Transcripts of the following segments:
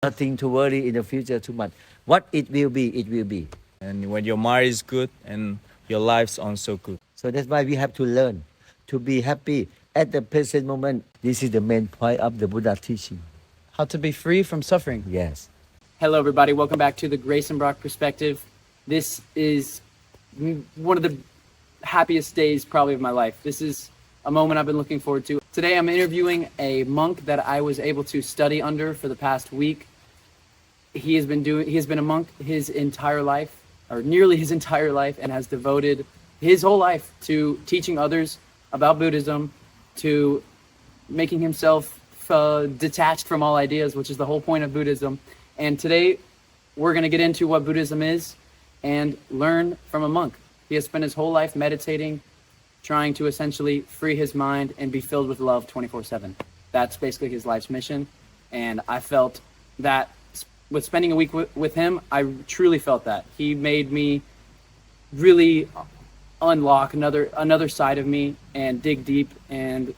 Nothing to worry in the future too much. What it will be, it will be. And when your mind is good and your life's also good. So that's why we have to learn to be happy at the present moment. This is the main point of the Buddha teaching. How to be free from suffering. Yes. Hello, everybody. Welcome back to the Grace and Brock Perspective. This is one of the happiest days probably of my life. This is a moment I've been looking forward to. Today I'm interviewing a monk that I was able to study under for the past week. He has been a monk his entire life, or nearly his entire life, and has devoted his whole life to teaching others about Buddhism, to making himself detached from all ideas, which is the whole point of Buddhism. And today we're going to get into what Buddhism is and learn from a monk. He has spent his whole life meditating, trying to essentially free his mind and be filled with love 24/7. That's basically his life's mission. And I felt that with spending a week with him, I truly felt that. He made me really unlock another side of me and dig deep, and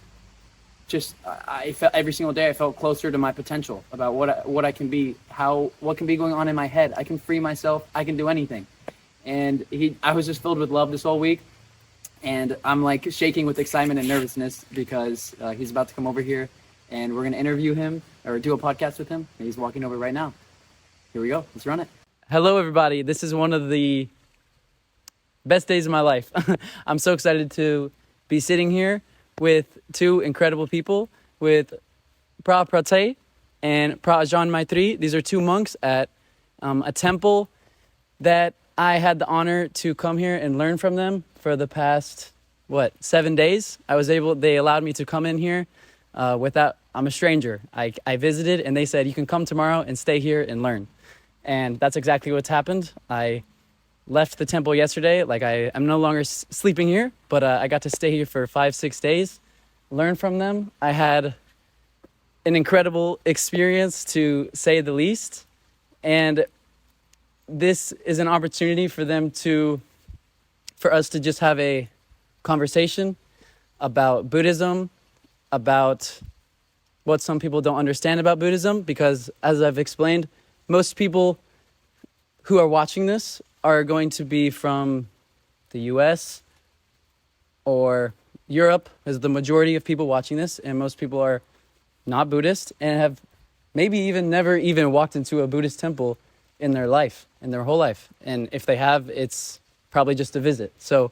just I felt every single day I felt closer to my potential about what I can be, what can be going on in my head. I can free myself. I can do anything. And I was just filled with love this whole week, and I'm like shaking with excitement and nervousness because he's about to come over here, and we're gonna interview him or do a podcast with him. And he's walking over right now. Here we go. Let's run it. Hello, everybody. This is one of the best days of my life. I'm so excited to be sitting here with two incredible people, with Pra Pratay and Pra Ajahn Maitri. These are two monks at a temple that I had the honor to come here and learn from them for the past, 7 days. They allowed me to come in here I'm a stranger. I visited and they said, you can come tomorrow and stay here and learn. And that's exactly what's happened. I left the temple yesterday. I'm no longer sleeping here, but I got to stay here for 5-6 days, learn from them. I had an incredible experience, to say the least. And this is an opportunity for us to just have a conversation about Buddhism, about what some people don't understand about Buddhism, because as I've explained, most people who are watching this are going to be from the US or Europe, as the majority of people watching this, and most people are not Buddhist and have maybe even never even walked into a Buddhist temple in their life, in their whole life. And if they have, it's probably just a visit. So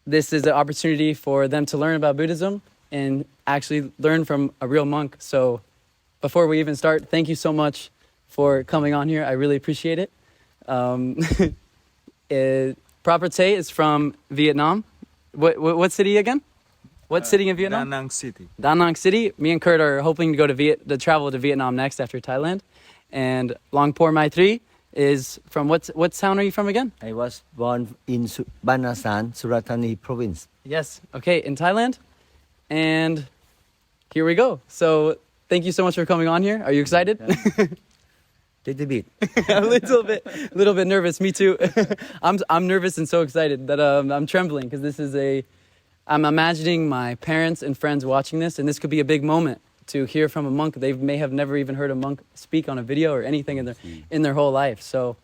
this is the opportunity for them to learn about Buddhism and actually learn from a real monk. So before we even start, thank you so much for coming on here. I really appreciate it. Proper Tay is from Vietnam. What city again? What city in Vietnam? Da Nang City. Da Nang City. Me and Kurt are hoping to go to travel to Vietnam next after Thailand. And Longpor Maitri is from what town are you from again? I was born in Banasan, Surathani province. Yes. Okay, in Thailand. And here we go. So thank you so much for coming on here. Are you excited? Little bit. A little bit nervous. Me too. I'm nervous and so excited that I'm trembling because I'm imagining my parents and friends watching this, and this could be a big moment to hear from a monk. They may have never even heard a monk speak on a video or anything in their whole life. So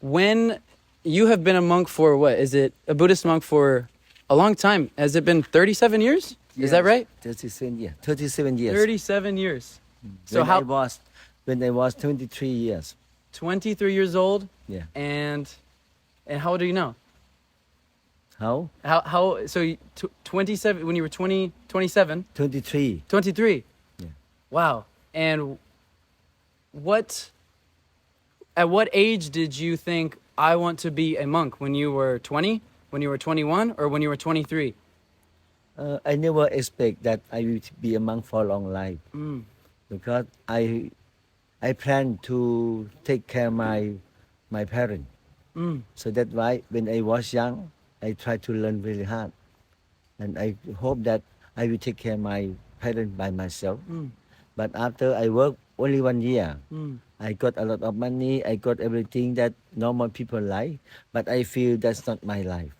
when you have been a monk for is it a Buddhist monk for a long time? Has it been 37 years? Yes, is that right? 37 years. 37 years. 37 years. So when I was 23 years. 23 years old? Yeah. And how old are you now? How? So 27, when you were 27? 23. 23? Yeah. Wow. And at what age did you think, I want to be a monk? When you were 20? When you were 21? Or when you were 23? I never expect that I will be a monk for a long life. Because I plan to take care of my parents. So that's why when I was young, I tried to learn really hard. And I hope that I will take care of my parents by myself. But after I worked only 1 year, I got a lot of money. I got everything that normal people like. But I feel that's not my life.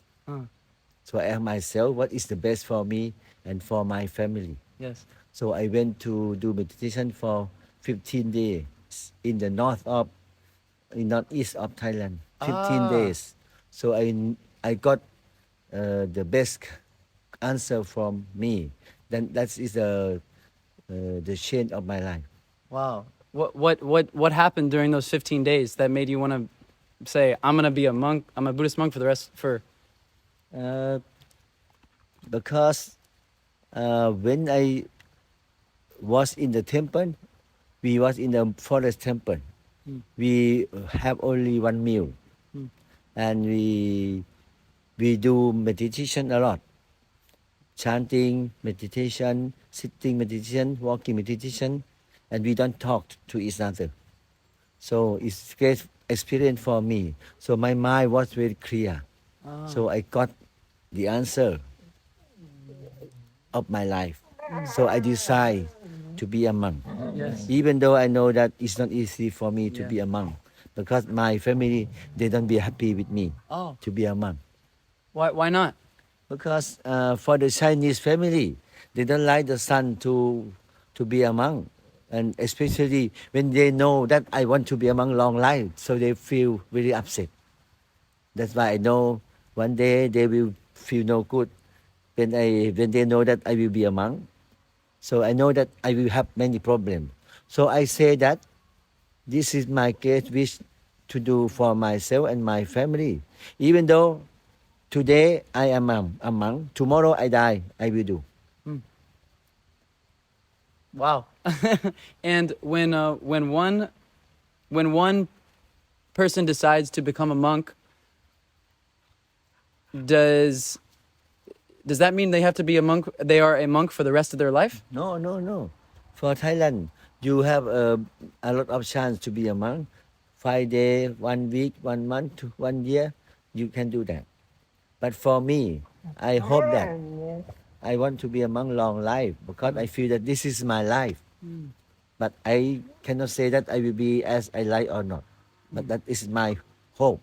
So I ask myself, what is the best for me and for my family? Yes. So I went to do meditation for 15 days. in the northeast of Thailand. 15 Ah. days. So I got the best answer from me. Then that is the change of my life. Wow. What happened during those 15 days that made you want to say, I'm going to be a monk, I'm a Buddhist monk for the rest, for... Because when I was in the temple, we was in the forest temple. We have only one meal, and we do meditation a lot, chanting meditation, sitting meditation, walking meditation, and we don't talk to each other. So it's great experience for me. So my mind was very clear. So I got the answer of my life. So I decide to be a monk. Yes. Even though I know that it's not easy for me to Yeah. be a monk, because my family, they don't be happy with me Oh, to be a monk. why not? Because for the Chinese family, they don't like the son to be a monk. And especially when they know that I want to be a monk long life, so they feel very upset. That's why I know one day they will feel no good when they know that I will be a monk. So I know that I will have many problems. So I say that this is my great wish to do for myself and my family. Even though today I am a monk, tomorrow I die, I will do. Wow. And when one person decides to become a monk, does that mean they have to be a monk? They are a monk for the rest of their life? No. For Thailand, you have a lot of chance to be a monk. 5 days, 1 week, 1 month, 1 year, you can do that. But for me, I hope that I want to be a monk long life because I feel that this is my life. But I cannot say that I will be as I like or not. But that is my hope.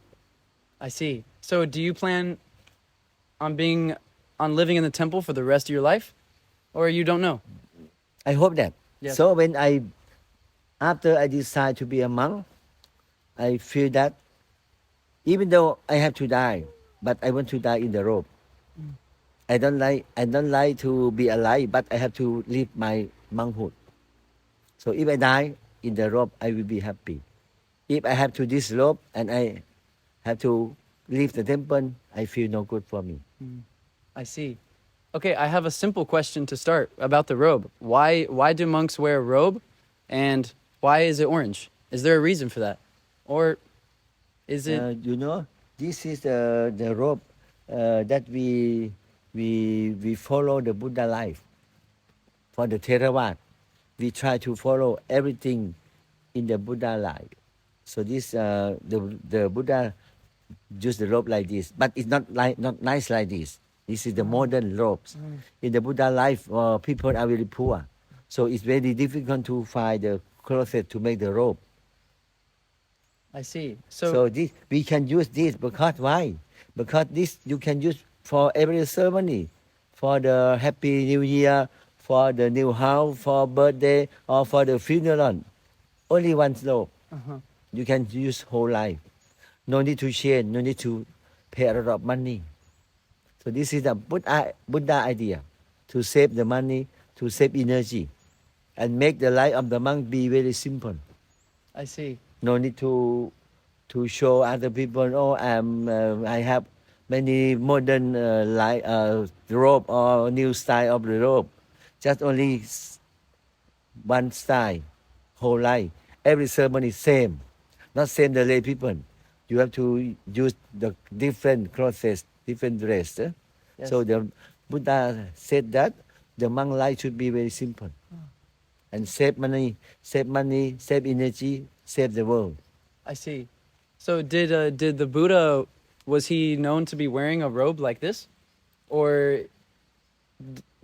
I see. So do you plan on living in the temple for the rest of your life? Or you don't know? I hope that. Yes. So after I decide to be a monk, I feel that even though I have to die, but I want to die in the robe. I don't like to be alive, but I have to live my monkhood. So if I die in the robe, I will be happy. If I have to disrobe and I have to leave the temple, I feel no good for me. I see. Okay, I have a simple question to start about the robe. Why do monks wear a robe, and why is it orange? Is there a reason for that, or is it? This is the robe that we follow the Buddha life. For the Theravada, we try to follow everything in the Buddha life. So this the Buddha use the robe like this, but it's not nice like this. This is the modern robes. In the Buddha life, people are very poor, so it's very difficult to find the closet to make the robe. I see. So this we can use this because why? Because this you can use for every ceremony, for the Happy New Year, for the new house, for birthday, or for the funeral. Only one robe. You can use whole life. No need to change. No need to pay a lot of money. So this is the Buddha idea, to save the money, to save energy, and make the life of the monk be very simple. I see. No need to show other people. Oh, I have many modern robe or new style of the robe. Just only one style, whole life. Every ceremony same, not same the lay people. You have to use the different clothes, different dress. Yes. So the Buddha said that the monk life should be very simple, and save money, save energy, save the world. I see. So did the Buddha, was he known to be wearing a robe like this, or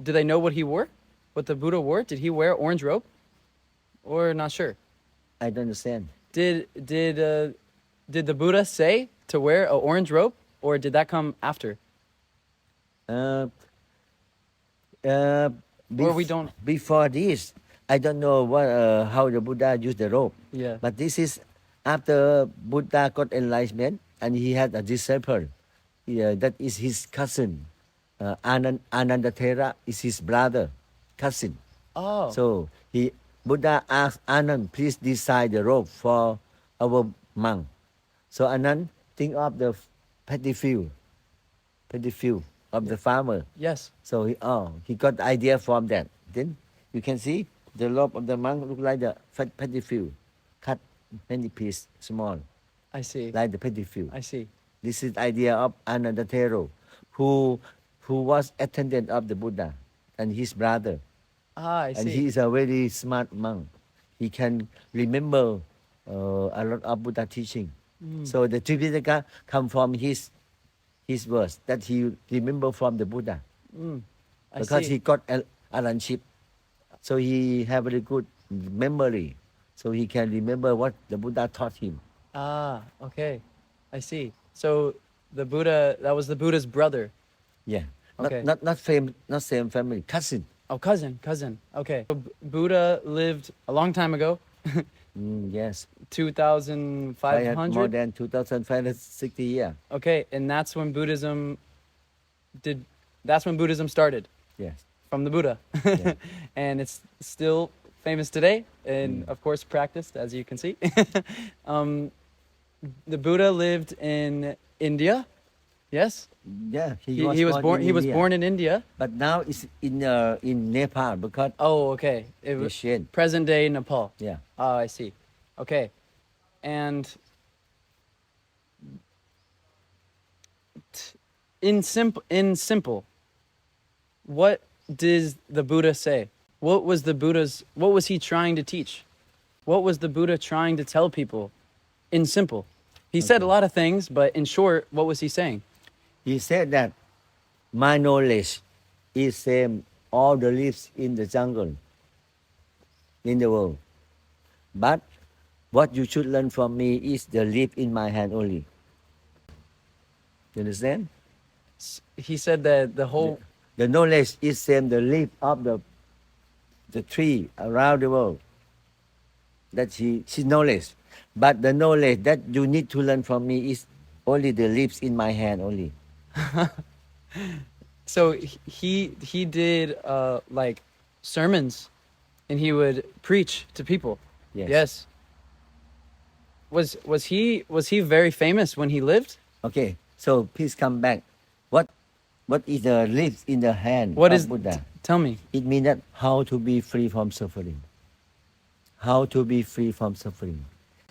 do they know what he wore? What the Buddha wore? Did he wear orange robe, or not sure? I don't understand. Did the Buddha say to wear an orange robe, or did that come after? Or we don't. Before this, I don't know how the Buddha used the rope. Yeah. But this is after Buddha got enlightenment and he had a disciple. Yeah, that is his cousin. Anandathera is his brother, cousin. Oh. So Buddha asked Anand, please design the rope for our monk. So Anand think of the paddy field of the farmer. Yes. So he got the idea from that. Then you can see the rope of the monk look like the paddy field, cut many pieces small, I see. like the paddy field. I see. This is the idea of Anandathero, who was attendant of the Buddha and his brother. Ah, I And see. he is a very smart monk. He can remember a lot of Buddha teaching. So the Tripitaka come from his words that he remember from the Buddha. I Because see. he got aranship. So he have very good memory. So he can remember what the Buddha taught him. Ah, okay. I see. So the Buddha, that was the Buddha's brother. Yeah. Okay. Not same family, cousin. Oh, cousin. Okay. So Buddha lived a long time ago, Yes. 2,500. More than 2,560 years. Okay, and that's when Buddhism started Yes. from the Buddha. Yeah. And it's still famous today and of course practiced, as you can see. The Buddha lived in India. Yes? Yeah. He was born in India. But now it's in Nepal because Oh, okay. It was Asian. present day Nepal. Yeah. Oh, I see. Okay. And in simple, what did the Buddha say? What was he trying to teach? What was the Buddha trying to tell people in simple? He said a lot of things, but in short, what was he saying? He said that my knowledge is same all the leaves in the jungle in the world. But what you should learn from me is the leaf in my hand only. You understand? He said that the whole The knowledge is same the leaf of the tree around the world. That's his knowledge. But the knowledge that you need to learn from me is only the leaves in my hand only. So he did like sermons, and he would preach to people. Yes. Was he very famous when he lived? Okay, so please come back. What is the leaves in the hand What of is Buddha? Tell me. It means that how to be free from suffering. How to be free from suffering.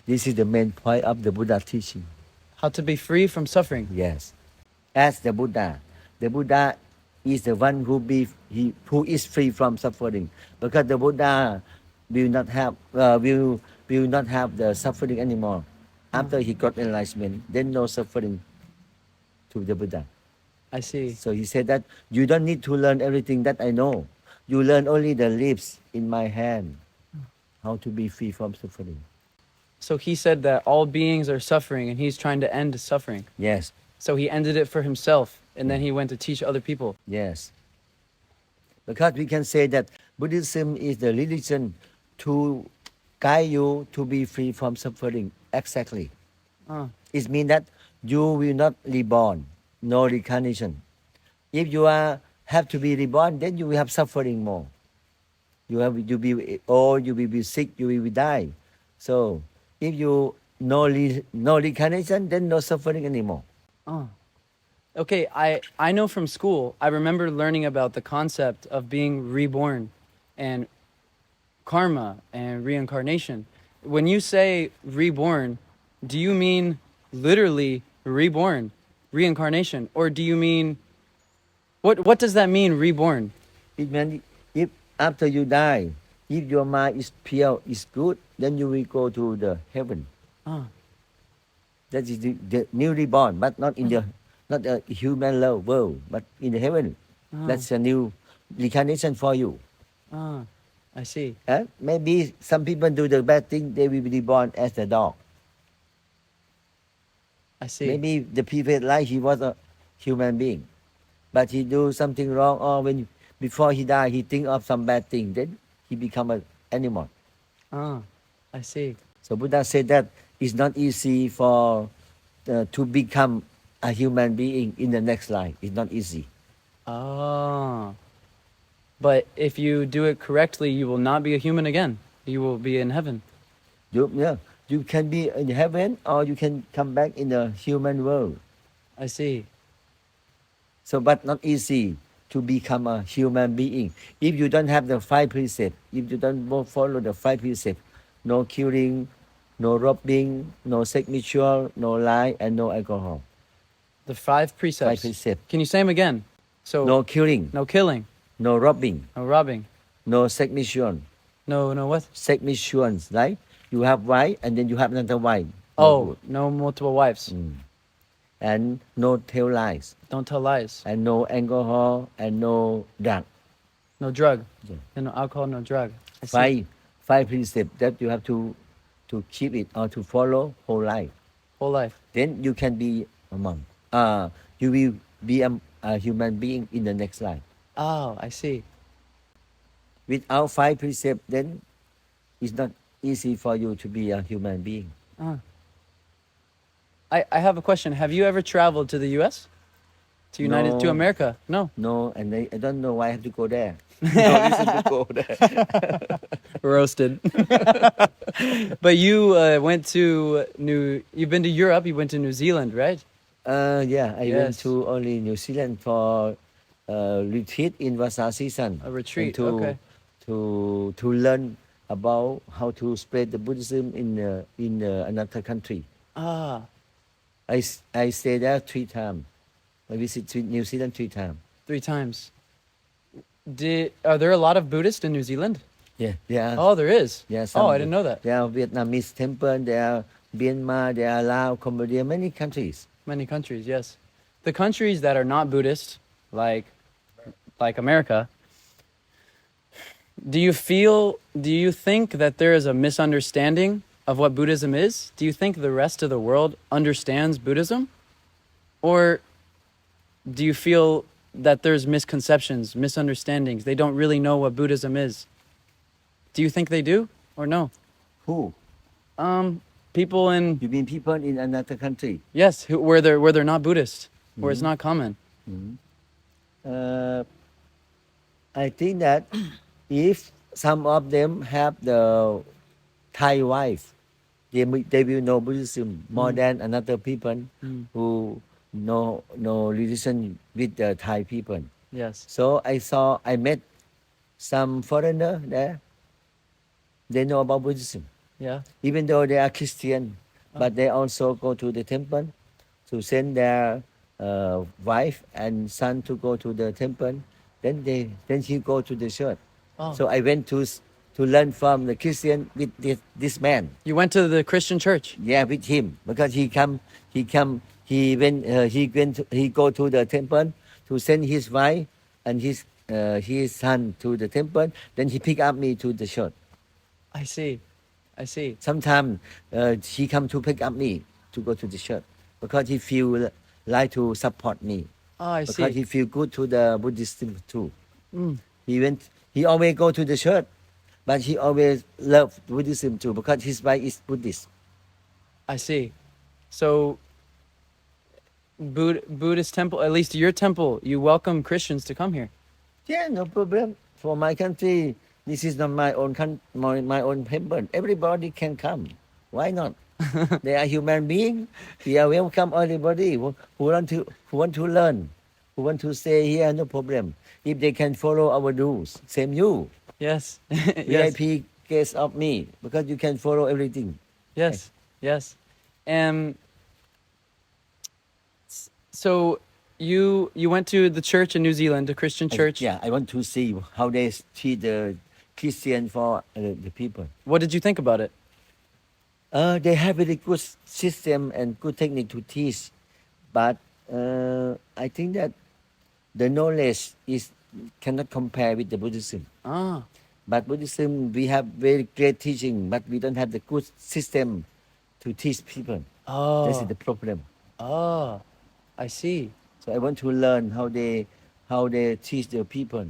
This is the main point of the Buddha teaching. How to be free from suffering. Yes. As the Buddha is the one who is free from suffering. Because the Buddha will not have the suffering anymore. After he got enlightenment, then no suffering to the Buddha. I see. So he said that you don't need to learn everything that I know. You learn only the leaves in my hand. How to be free from suffering. So he said that all beings are suffering, and he's trying to end suffering. Yes, So he ended it for himself, and then he went to teach other people. yes. Because we can say that Buddhism is the religion to guide you to be free from suffering. Exactly. It means that you will not reborn, no reincarnation. If you have to be reborn, then you will have suffering more. You be old, you will be sick, you will die. So if you no reincarnation, then no suffering anymore. Okay, I know from school, I remember learning about the concept of being reborn and karma and reincarnation. When you say reborn, do you mean literally reborn, reincarnation, or do you mean what does that mean, reborn? It means if after you die, if your mind is pure, is good, then you will go to the heaven. That is the new reborn, but not in not a human world, but in the heaven. That's a new reincarnation for you. I see. Maybe some people do the bad thing, they will be reborn as a dog. I see. Maybe the previous life he was a human being, but he do something wrong, or before he died he think of some bad thing, then he become animal. Ah, I see. So Buddha said that it's not easy for to become a human being in the next life. It's not easy. Ah. But if you do it correctly, you will not be a human again. You will be in heaven. You can be in heaven or you can come back in the human world. I see. So, but not easy to become a human being. If you don't have the 5 precepts, if you don't follow the 5 precepts, no killing, no robbing, no sex ritual, no lie, and no alcohol. The 5 5 precepts. precepts. Can you say them again? So No killing, no killing, no robbing, no robbing, no sex ritual. no what? Sex rituals, right? You have wife and then you have another wife. No Oh, good. no multiple wives. And no tell lies, Don't tell lies. and no alcohol, and no drug. No drug. Yeah. And no alcohol, no drug. I see. Five precepts that you have to keep it or to follow whole life. Whole life. Then you can be a monk. You will be a human being in the next life. Oh, I see. Without 5 precepts, then it's not easy for you to be a human being. I have a question. Have you ever traveled to the U.S.? To No. America? No. No, and I don't know why I have to go there. No reason to go there. Roasted. But you went to you've been to Europe, you went to New Zealand, right? Yeah, I went Yes. to only New Zealand for retreat in Vasa season. A retreat, And okay. To learn about how to spread the Buddhism in another country. Ah, I stayed there 3 times. I visit New Zealand 3 times. 3 times. Are there a lot of Buddhists in New Zealand? Yeah, there are. Oh, there is. Yeah, Oh, I didn't know that. There are Vietnamese temple. There are Myanmar. There are Laos, Cambodia. Many countries. Many countries, yes. The countries that are not Buddhist, like America, do you think that there is a misunderstanding of what Buddhism is? Do you think the rest of the world understands Buddhism? Or do you feel that there's misconceptions, misunderstandings? They don't really know what Buddhism is. Do you think they do or no? Who? People in You mean people in another country? yes, where they're not Buddhist, where it's not common. I think that if some of them have the Thai wife, they will know Buddhism more than another people who know religion with the Thai people. Yes. So I met some foreigner there. They know about Buddhism, Yeah. even though they are Christian, but they also go to the temple to send their wife and son to go to the temple. Then he go to the church. Oh. So I went to learn from the Christian with this man. You went to the Christian church. Yeah, with him because he go to the temple to send his wife and his son to the temple. Then he pick up me to the church. I see. Sometimes he come to pick up me to go to the church because he feel like to support me. Oh, I Because see. he feel good to the Buddhism too. He always go to the church, but he always love Buddhism too because his wife is Buddhist. I see. So Buddhist temple, at least your temple, you welcome Christians to come here. Yeah, no problem. For my country, this is not my own my own temple. Everybody can come. Why not? They are human beings. We are welcome everybody who want to learn, who want to stay here. No problem. If they can follow our rules, same you. Yes. Yes. VIP guest of me because you can follow everything. Yes. Yes. So you went to the church in New Zealand, a Christian church. Yeah, I want to see how they treat the Christian for the people. What did you think about it? They have very good system and good technique to teach, but I think that the knowledge cannot compare with the Buddhism. Ah. But Buddhism, we have very great teaching, but we don't have the good system to teach people. Oh. This is the problem. Oh. I see. So I want to learn how they teach the people.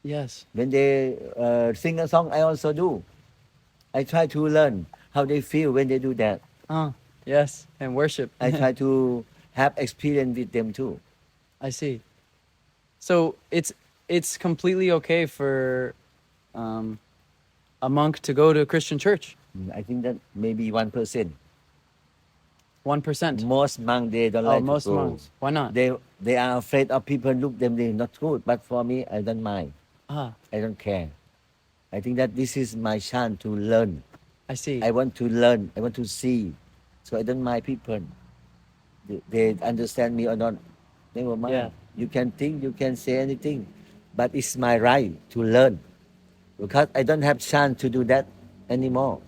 Yes. When they sing a song, I also do. I try to learn how they feel when they do that. Yes. And worship. I try to have experience with them too. I see. So it's completely okay for a monk to go to a Christian church. I think that maybe 1%. 1%. Most monks they don't Oh, like most to go. monks. Why not? They are afraid of people look them. They're not good. But for me, I don't mind. Ah, I don't care. I think that this is my chance to learn. I see. I want to learn. I want to see. So I don't mind people. They understand me or not. Never mind. Yeah. You can think. You can say anything. But it's my right to learn. Because I don't have chance to do that anymore.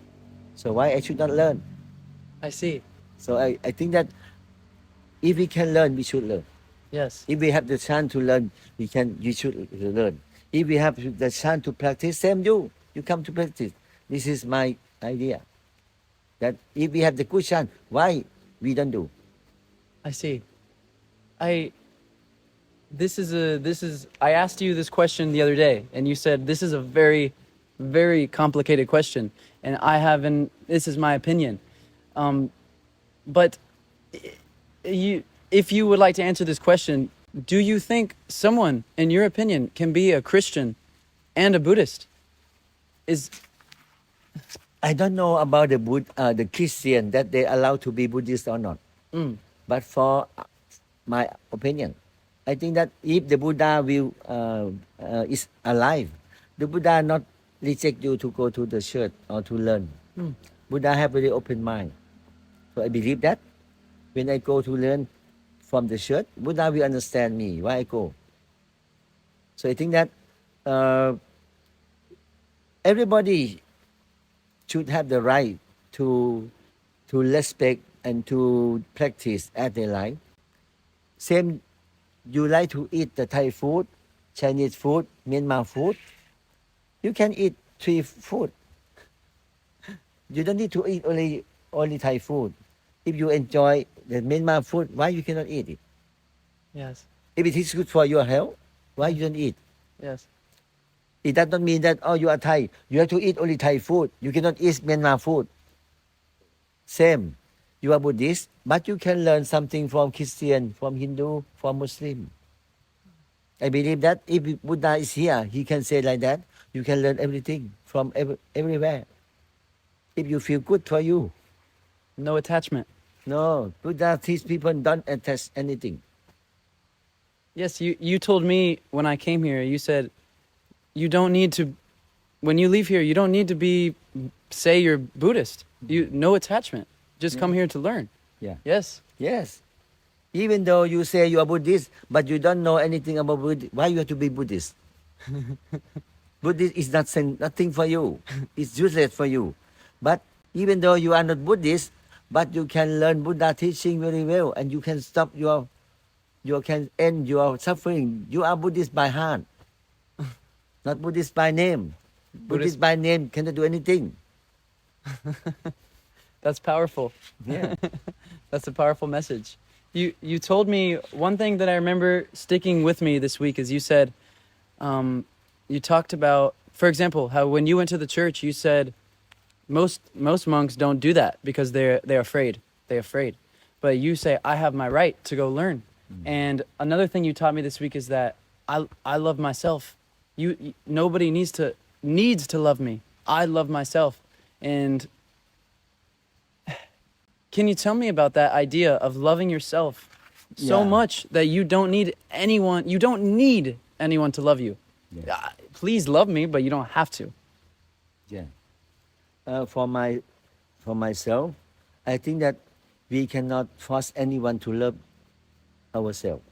So why I should not learn? I see. So I think that if we can learn, we should learn. Yes. If we have the chance to learn, you should learn. If we have the chance to practice, same you come to practice. This is my idea. That if we have the good chance, why we don't do? I see. I asked you this question the other day and you said this is a very, very complicated question and this is my opinion. But if you would like to answer this question, do you think someone, in your opinion, can be a Christian and a Buddhist? I don't know about the Christian that they allow to be Buddhist or not. But for my opinion, I think that if the Buddha is alive, the Buddha not reject you to go to the church or to learn. Buddha have very open mind. So I believe that when I go to learn from the church, Buddha will understand me why I go. So I think that everybody should have the right to respect and to practice at their life. Same, you like to eat the Thai food, Chinese food, Myanmar food. You can eat 3 food. You don't need to eat only Thai food. If you enjoy the Myanmar food, why you cannot eat it? Yes. If it is good for your health, why you don't eat? Yes. It does not mean that, oh, you are Thai, you have to eat only Thai food. You cannot eat Myanmar food. Same. You are Buddhist, but you can learn something from Christian, from Hindu, from Muslim. I believe that if Buddha is here, he can say like that. You can learn everything from everywhere. If you feel good for you. No attachment. No, Buddha teach people don't attach anything. Yes, you told me when I came here, you said you don't need to, when you leave here, you don't need to say you're Buddhist. No attachment. Just come here to learn. Yeah. Yes. Yes. Even though you say you are Buddhist, but you don't know anything about Buddhism, why you have to be Buddhist? Buddhist is nothing for you. It's useless for you. But even though you are not Buddhist, but you can learn Buddha teaching very well, and you can stop you can end your suffering. You are Buddhist by heart, not Buddhist by name. Buddhist by name cannot do anything. That's powerful. Yeah. That's a powerful message. You told me one thing that I remember sticking with me this week is you said, you talked about, for example, how when you went to the church, you said most monks don't do that because they're afraid. They're afraid. But you say, I have my right to go learn. And another thing you taught me this week is that I love myself. Nobody needs to love me. I love myself. And can you tell me about that idea of loving yourself so much that you don't need anyone to love you? Yeah. Please love me, but you don't have to. Yeah. For myself, I think that we cannot force anyone to love ourselves.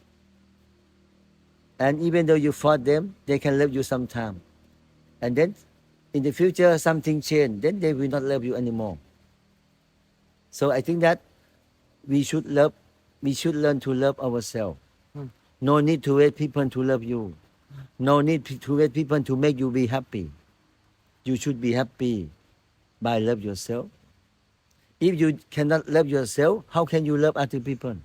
And even though you force them, they can love you sometime. And then in the future, something change, then they will not love you anymore. So I think that we should learn to love ourselves. No need to wait people to love you. No need to wait people to make you be happy. You should be happy by love yourself. If you cannot love yourself, how can you love other people?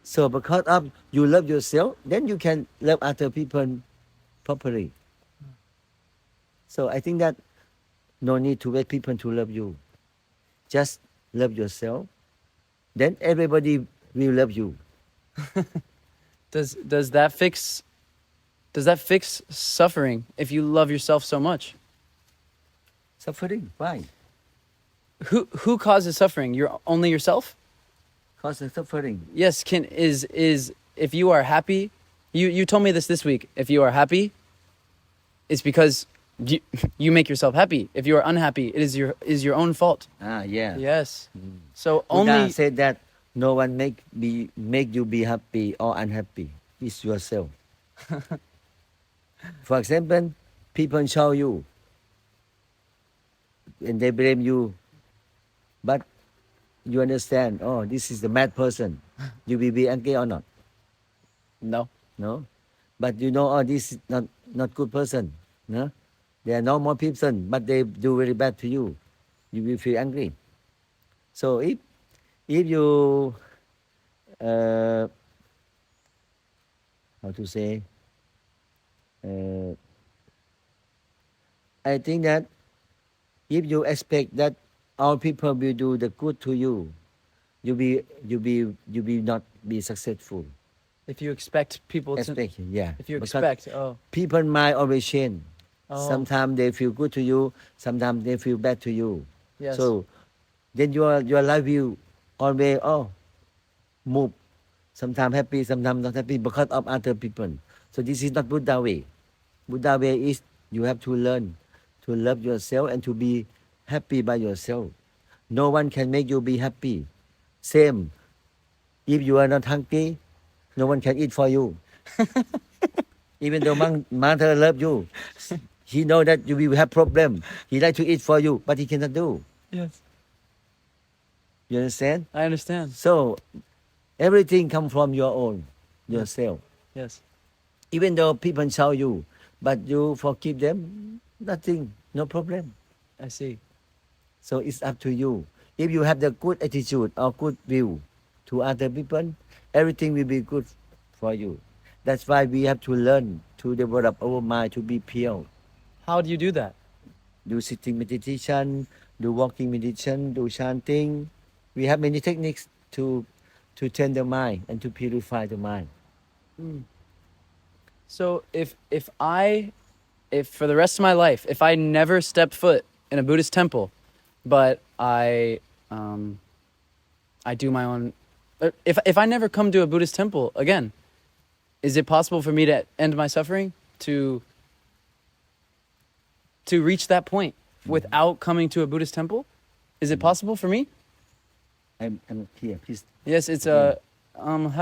So because of you love yourself, then you can love other people properly. So I think that no need to wait people to love you. Just love yourself. Then everybody will love you. Does that fix suffering if you love yourself so much? Suffering, why? Who causes suffering? You're only yourself? Cause of suffering. Yes, is if you are happy, you told me this week. If you are happy, it's because you make yourself happy. If you are unhappy, it is your own fault. Yeah. Yes. So Buddha only said that no one make you be happy or unhappy. It's yourself. For example, people show you and they blame you, but you understand, oh, this is the mad person. You will be angry or not? no. No? But you know, oh, this is not good person. No? They are normal person, but they do very bad to you. You will feel angry. So if you how to say, I think that if you expect that all people will do the good to you, you will not be successful. If you expect people to, Yeah. if you Because expect, people mind always change. Oh. Sometimes they feel good to you, sometimes they feel bad to you. yes. So then your life will always move. Sometimes happy, sometimes not happy because of other people. So this is not Buddha way. Buddha way is you have to learn to love yourself and to be happy by yourself. No one can make you be happy. Same. If you are not hungry, no one can eat for you. Even though mother love you, he know that you will have problem. He like to eat for you, but he cannot do. Yes. You understand? I understand. So everything come from your own, yourself. Yes. Even though people show you, but you forgive them, nothing, no problem. I see. So it's up to you. If you have the good attitude or good view to other people, everything will be good for you. That's why we have to learn to develop our mind to be pure. How do you do that? Do sitting meditation, do walking meditation, do chanting. We have many techniques to train the mind and to purify the mind. So if for the rest of my life, if I never step foot in a Buddhist temple, but I do my own, if I never come to a Buddhist temple again, is it possible for me to end my suffering, to reach that point without coming to a Buddhist temple? Is it possible for me? I'm here, please. Yes, it's how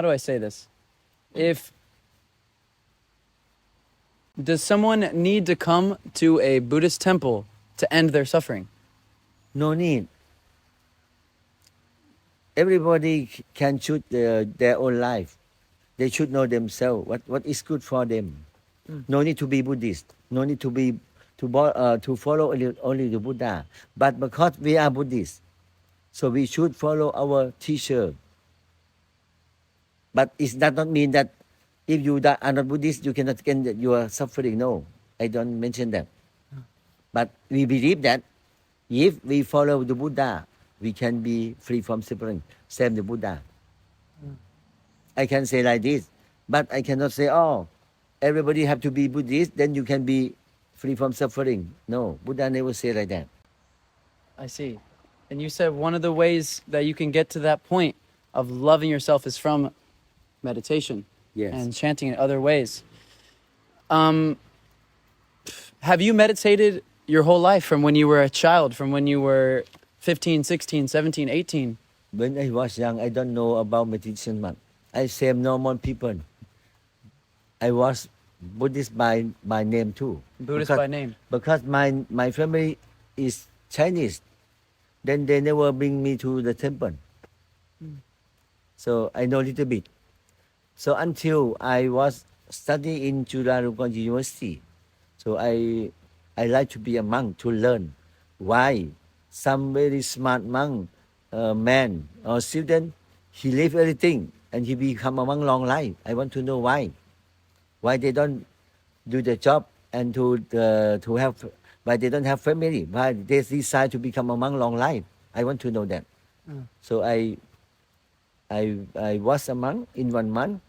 do I say this? Does someone need to come to a Buddhist temple to end their suffering? No need. Everybody can choose their own life. They should know themselves what is good for them. No need to be Buddhist. No need to be to follow only the Buddha. But because we are Buddhists, so we should follow our teacher. But it does not mean that if you are not Buddhist, you cannot get your suffering. No, I don't mention that. But we believe that if we follow the Buddha, we can be free from suffering. Same the Buddha. I can say like this, but I cannot say, oh, everybody have to be Buddhist, then you can be free from suffering. No, Buddha never say like that. I see. And you said one of the ways that you can get to that point of loving yourself is from meditation. Yes. And chanting in other ways. Have you meditated your whole life from when you were a child, from when you were 15, 16, 17, 18? When I was young, I don't know about meditation much. I same normal people. I was Buddhist by name too. Buddhist by name. Because my family is Chinese. Then they never bring me to the temple. So I know a little bit. So until I was studying in Chulalongkorn University, so I like to be a monk to learn why some very smart monk, man or student, he leave everything and he become a monk long life. I want to know why they don't do the job and to have, but they don't have family. But they decide to become a monk long life. I want to know that. So I was a monk in 1 month,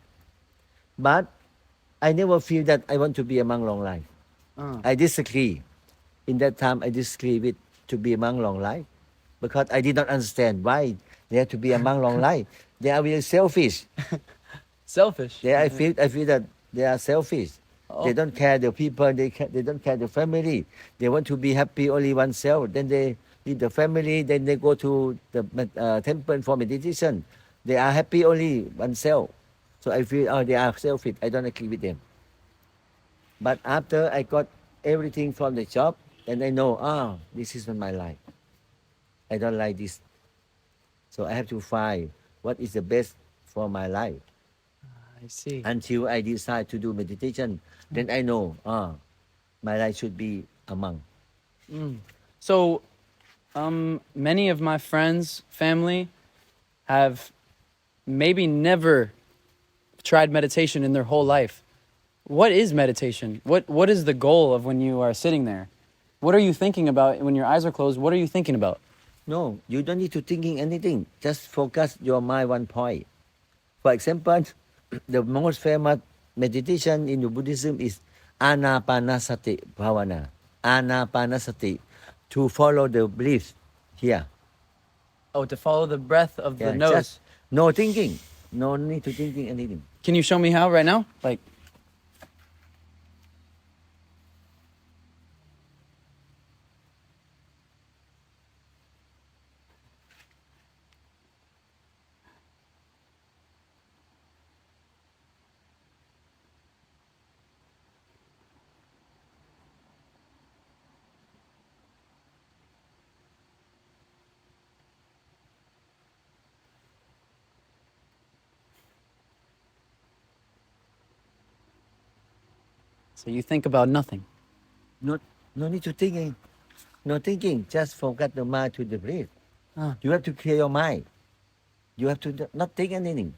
but I never feel that I want to be a monk long life. I disagree. In that time, I disagree with to be a monk long life because I did not understand why they have to be a monk long life. They are really selfish. Selfish. I feel that they are selfish. They don't care the people. They don't care the family. They want to be happy only oneself. Then they leave the family. Then they go to the temple for meditation. They are happy only oneself. So I feel they are selfish. I don't agree with them. But after I got everything from the job, then I know this is not my life. I don't like this. So I have to find what is the best for my life. I see. Until I decide to do meditation, then I know my life should be a monk. So, many of my friends, family, have maybe never tried meditation in their whole life. What is meditation? What is the goal of when you are sitting there? What are you thinking about when your eyes are closed? What are you thinking about? No, you don't need to thinking anything. Just focus your mind one point. For example, the most famous meditation in the Buddhism is Anapanasati Bhavana. Anapanasati, to follow the breath here. Oh, to follow the breath of the nose. Just no thinking. No need to thinking anything. Can you show me how right now? Like, so you think about nothing. No need to thinking. No thinking. Just focus the mind to the breath. You have to clear your mind. You have to not think anything.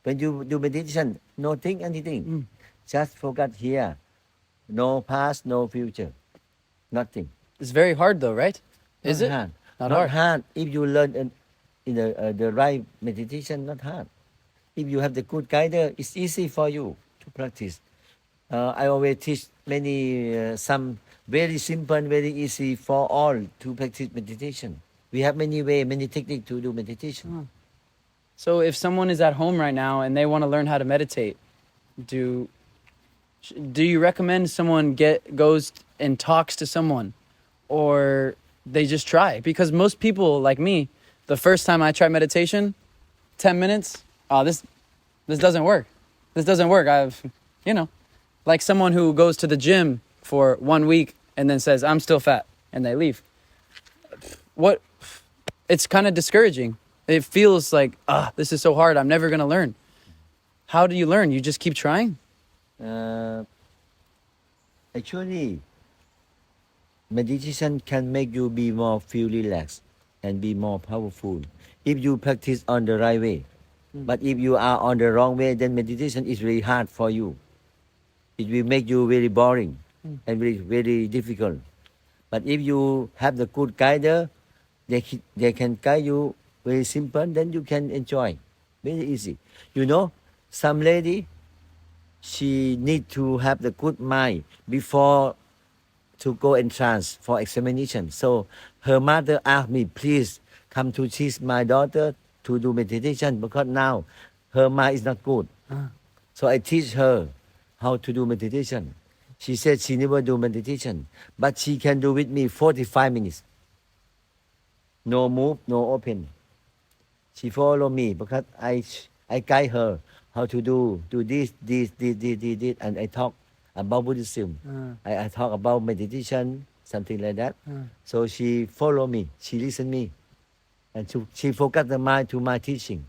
When you do meditation, no think anything. Just focus here. No past, no future. Nothing. It's very hard though, right? Is Not it? hard. Not hard. If you learn in the right meditation, not hard. If you have the good guide, it's easy for you to practice. I always teach some very simple, very easy for all to practice meditation. We have many ways, many techniques to do meditation. So if someone is at home right now and they want to learn how to meditate, do you recommend someone goes and talks to someone, or they just try? Because most people like me, the first time I try meditation, 10 minutes, this doesn't work. This doesn't work. Like someone who goes to the gym for 1 week and then says, I'm still fat, and they leave. It's kind of discouraging. It feels like, this is so hard. I'm never going to learn. How do you learn? You just keep trying? Actually, meditation can make you be more feel relaxed and be more powerful if you practice on the right way. But if you are on the wrong way, then meditation is really hard for you. It will make you very boring and very, very difficult. But if you have the good guide, they can guide you very simple, then you can enjoy. Very easy. Some lady, she need to have the good mind before to go entrance for examination. So her mother asked me, please come to teach my daughter to do meditation because now her mind is not good. So I teach her how to do meditation. She said she never do meditation, but she can do with me 45 minutes. No move, no open. She follow me because I guide her how to do this, and I talk about Buddhism. I talk about meditation, something like that. So she follow me, she listen me, and she focus the mind to my teaching.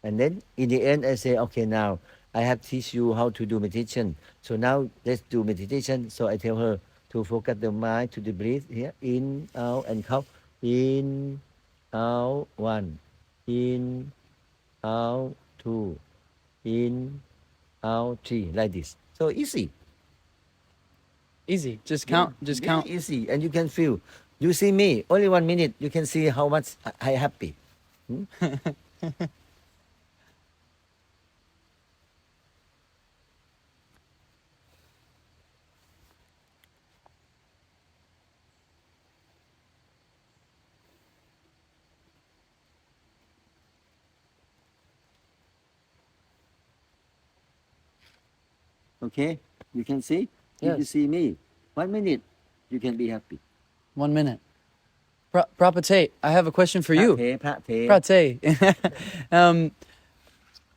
And then in the end, I say, okay, now I have teach you how to do meditation. So now let's do meditation. So I tell her to focus the mind to the breath here, in, out, and count. In, out, 1. In, out, 2. In, out, 3. Like this. So easy. Easy. Just count. Just Very count. easy, and you can feel. You see me only 1 minute. You can see how much I happy. Okay, you can see. If you Yes. see me, 1 minute, you can be happy. 1 minute. Prapate, I have a question for you. Prate.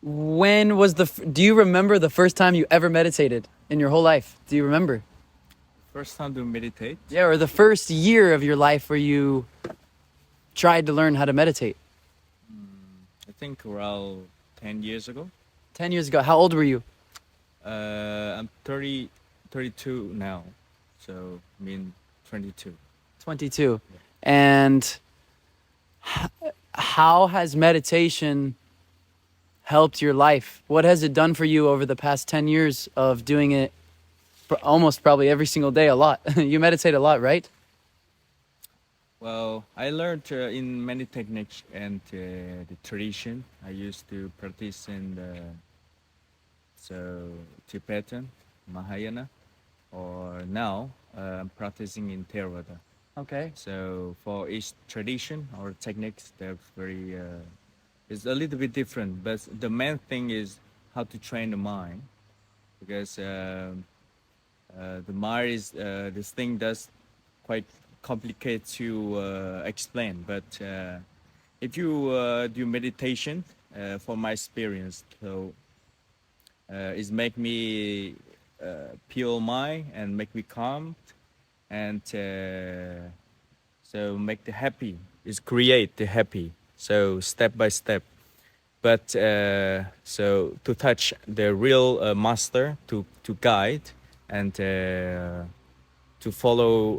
When was do you remember the first time you ever meditated in your whole life? Do you remember? First time to meditate. Yeah, or the first year of your life where you tried to learn how to meditate? I think around 10 years ago. 10 years ago. How old were you? I'm 32 now. So, I mean, 22. 22. And how has meditation helped your life? What has it done for you over the past 10 years of doing it almost probably every single day a lot? You meditate a lot, right? Well, I learned in many techniques and the tradition. I used to practice in the Tibetan, Mahayana, or now I'm practicing in Theravada. Okay. So for each tradition or techniques, they're very, it's a little bit different. But the main thing is how to train the mind, because the mind is this thing that's quite complicated to explain. But if you do meditation, for my experience, so it's make me pure mind and make me calm, and so make the happy, is create the happy, so step by step. But so to touch the real master, to guide, and to follow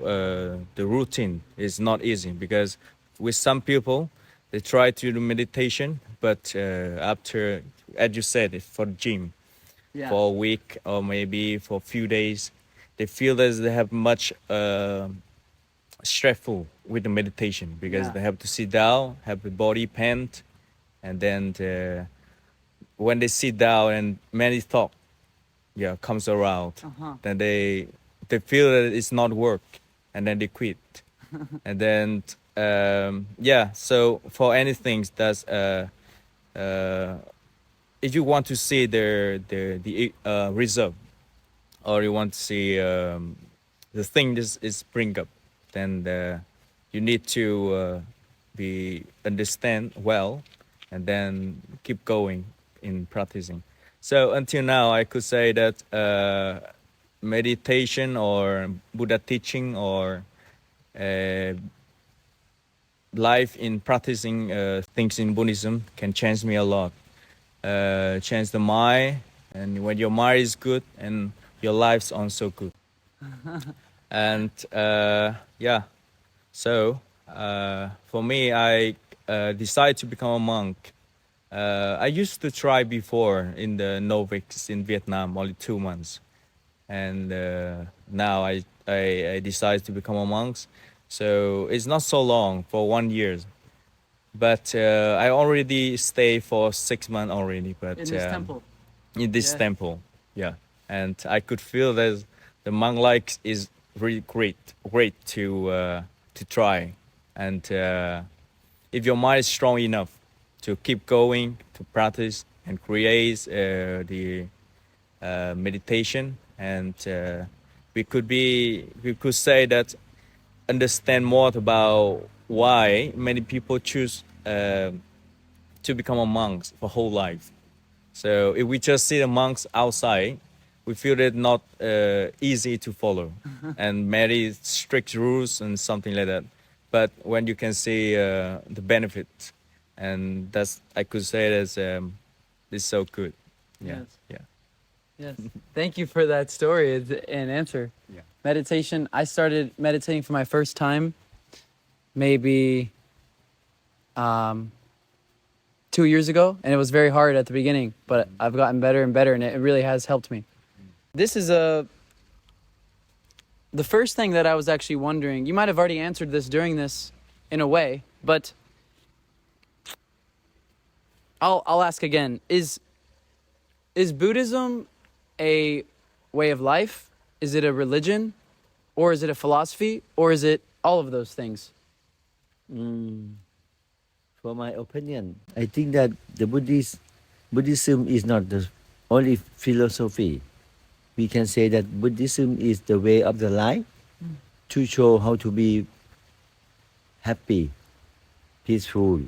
the routine is not easy, because with some people they try to do meditation, but after, as you said, it's for gym, for a week or maybe for a few days, they feel that they have much stressful with the meditation, because they have to sit down, have the body pant, and then when they sit down and many thought comes around, then they feel that it's not work, and then they quit. And then so for anything that's if you want to see the result, or you want to see the thing this is bring up, then you need to be understand well, and then keep going in practicing. So until now, I could say that meditation or Buddha teaching or life in practicing things in Buddhism can change me a lot. Change the mind, and when your mind is good, and your life's also good. And so for me, I decided to become a monk. I used to try before in the novice in Vietnam, only 2 months, and now I decided to become a monk. So it's not so long, for 1 year, but I already stay for 6 months already. But In this temple. In this temple, and I could feel that the monk life is really great to try, and if your mind is strong enough to keep going, to practice and create the meditation, and we could say that understand more about why many people choose to become a monk for whole life. So if we just see the monks outside, we feel it not easy to follow, and many strict rules and something like that. But when you can see the benefit, and that's, I could say that's it's so good. Yes. Thank you for that story and answer. Meditation. I started meditating for my first time maybe 2 years ago, and it was very hard at the beginning, but I've gotten better and better, and it really has helped me. This is the first thing that I was actually wondering, you might have already answered this during this in a way, but I'll ask again. Is Buddhism a way of life? Is it a religion? Or is it a philosophy? Or is it all of those things? For my opinion, I think that the Buddhism is not the only philosophy. We can say that Buddhism is the way of the life to show how to be happy, peaceful,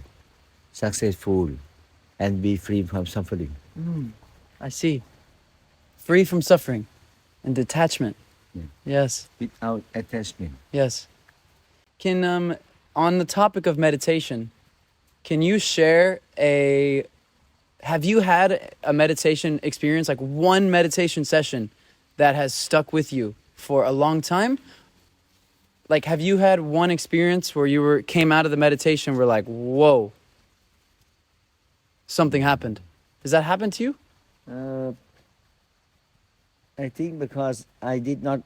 successful, and be free from suffering. I see. Free from suffering and detachment. Yeah. Yes. Without attachment. Yes. Can on the topic of meditation, can you share have you had a meditation experience, like one meditation session that has stuck with you for a long time? Like, have you had one experience where you came out of the meditation, were like, whoa, something happened? Does that happen to you? I think because I did not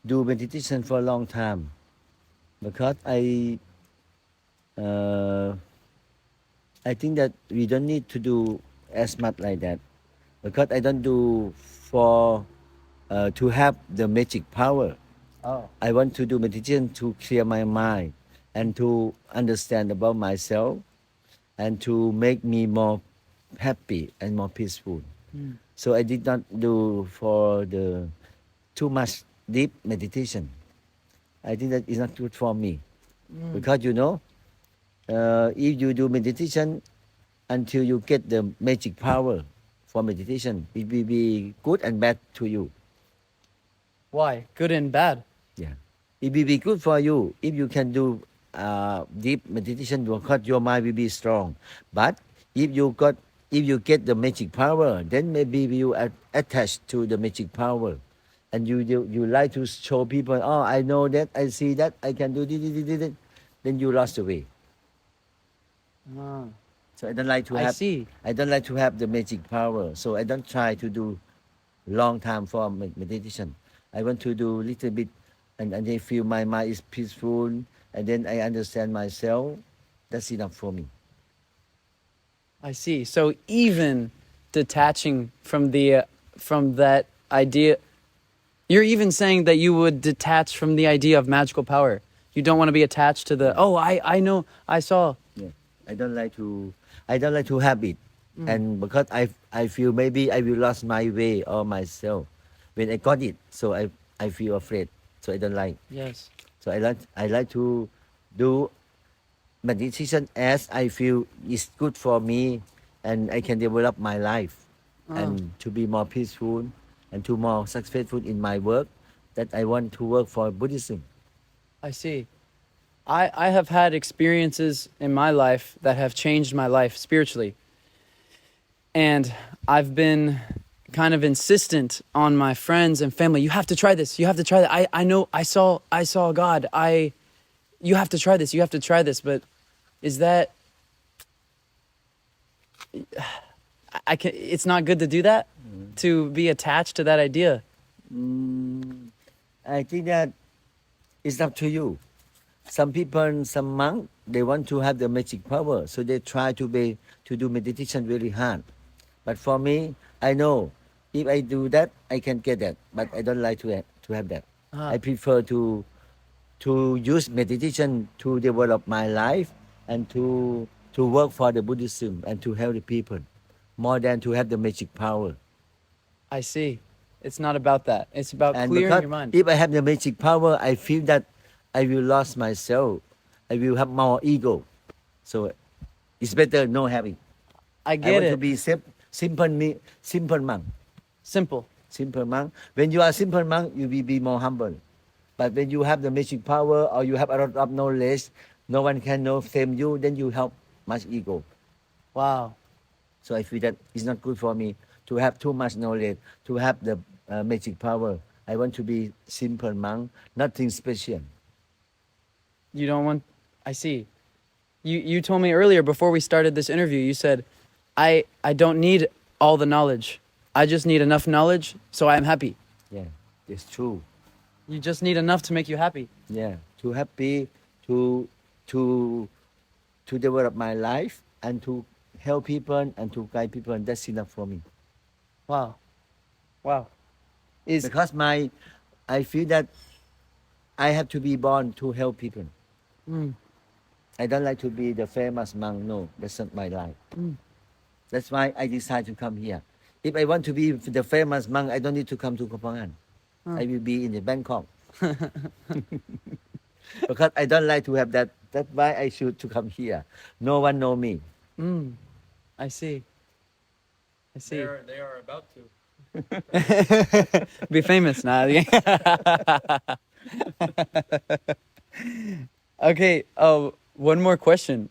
do meditation for a long time, because I think that we don't need to do as much like that, because I don't do for to have the magic power. I want to do meditation to clear my mind and to understand about myself and to make me more happy and more peaceful. So I did not do for the too much deep meditation. I think that is not good for me. Because if you do meditation until you get the magic power for meditation, it will be good and bad to you. Why? Good and bad. Yeah, it will be good for you if you can do deep meditation, because your mind will be strong. But if you get the magic power, then maybe you are attached to the magic power, and you like to show people, oh, I know that, I see that, I can do this. Then you lost the way. So I don't like to I have. see. I don't like to have the magic power. So I don't try to do long time for meditation. I want to do little bit, and I feel my mind is peaceful, and then I understand myself. That's enough for me. I see. So even detaching from that idea, you're even saying that you would detach from the idea of magical power. You don't want to be attached to the, I know, I saw. Yeah, I don't like to have it, and because I feel maybe I will lose my way or myself when I got it. So I feel afraid. So I don't like. Yes. So I like to do meditation as I feel is good for me, and I can develop my life and to be more peaceful and to more successful in my work, that I want to work for Buddhism. I see. I have had experiences in my life that have changed my life spiritually. And I've been kind of insistent on my friends and family, you have to try this, you have to try that. I know, I saw God. You have to try this, you have to try this. But is that, it's not good to do that? To be attached to that idea? I think that it's up to you. Some people, some monks, they want to have the magic power, so they try to do meditation very hard. But for me, I know if I do that, I can get that. But I don't like to have that. I prefer to use meditation to develop my life and to work for the Buddhism and to help the people, more than to have the magic power. I see. It's not about that. It's about And clearing your mind. if I have the magic power, I feel that I will lose myself. I will have more ego. So it's better no having. I I get want it. to be simple monk. Simple. Simple monk. When you are simple monk, you will be more humble. But when you have the magic power or you have a lot of knowledge, no one can know same you, then you have much ego. Wow. So I feel that it's not good for me to have too much knowledge, to have the magic power. I want to be simple monk, nothing special. You don't want, I see. You told me earlier before we started this interview, you said, I don't need all the knowledge. I just need enough knowledge so I'm happy. Yeah, it's true. You just need enough to make you happy. Yeah, to happy, to to to develop my life and to help people and to guide people, and that's enough for me. Wow. Wow. Is Because I feel that I have to be born to help people. Mm. I don't like to be the famous monk. No, that's not my life. Mm. That's why I decided to come here. If I want to be the famous monk, I don't need to come to Kopangan. I will be in the Bangkok. Because I don't like to have that. That's why I should to come here. No one know me. I see. I see. They are about to. Be famous now. Okay. Oh, one more question.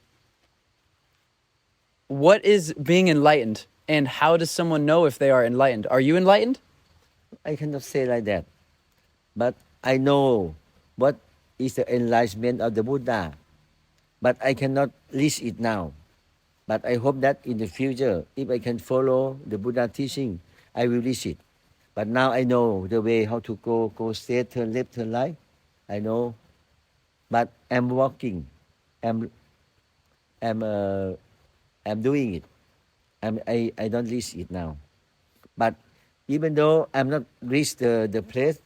What is being enlightened, and how does someone know if they are enlightened? Are you enlightened? I cannot say like that. But I know what is the enlightenment of the Buddha. But I cannot list it now. But I hope that in the future, if I can follow the Buddha teaching, I will list it. But now I know the way how to go straight, turn left, turn right. I know. But I'm walking. I'm doing it. I don't list it now. But even though I'm not reached the place,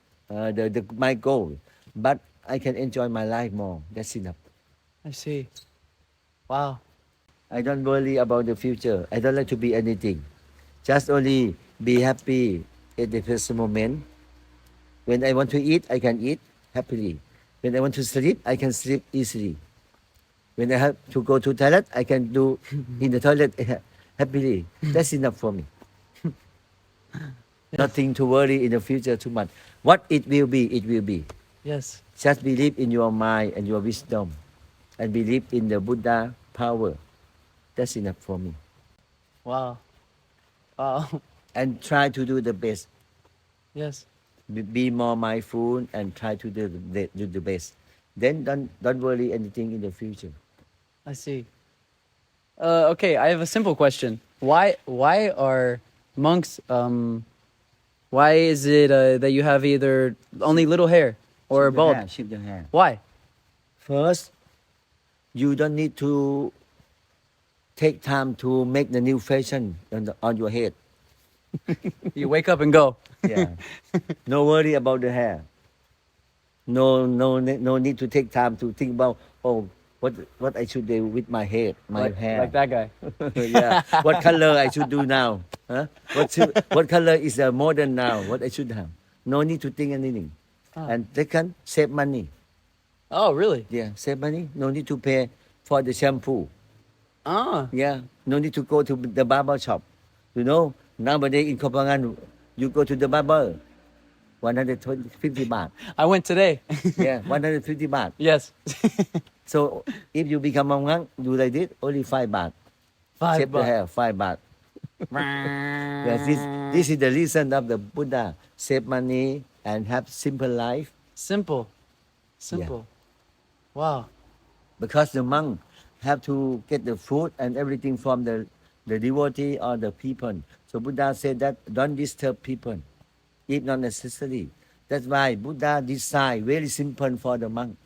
my goal, but I can enjoy my life more. That's enough. I see. Wow. I don't worry about the future. I don't like to be anything. Just only be happy at the present moment. When I want to eat, I can eat happily. When I want to sleep, I can sleep easily. When I have to go to toilet, I can do in the toilet happily. That's enough for me. Nothing to worry in the future too much. What it will be, it will be. Yes. Just believe in your mind and your wisdom, and believe in the Buddha power. That's enough for me. Wow. Wow. And try to do the best. Yes. Be more mindful and try to do the best. Then don't worry anything in the future. I see. Okay, I have a simple question. Why are monks? Why is it that you have either only little hair or bald? Shave the hair. Why? First, you don't need to take time to make the new fashion on your head. You wake up and go. Yeah. No worry about the hair. No need to take time to think about what I should do with my head, my hair. Like that guy. Yeah. What color I should do now? Huh? What color is modern now? What I should have? No need to think anything. And second, save money. Oh, really? Yeah, save money. No need to pay for the shampoo. Ah. Yeah, no need to go to the barber shop. You know, nowadays in Kopangan, you go to the barber, 150 baht. I went today. Yeah, 150 baht. Yes. So if you become a monk, do like this, only 5 baht. Save the hair, 5 baht. Yes, this is the reason of the Buddha. Save money and have simple life. Simple. Wow. Because the monk have to get the food and everything from the devotee or the people. So Buddha said that don't disturb people, if not necessary. That's why Buddha designed very simple for the monk.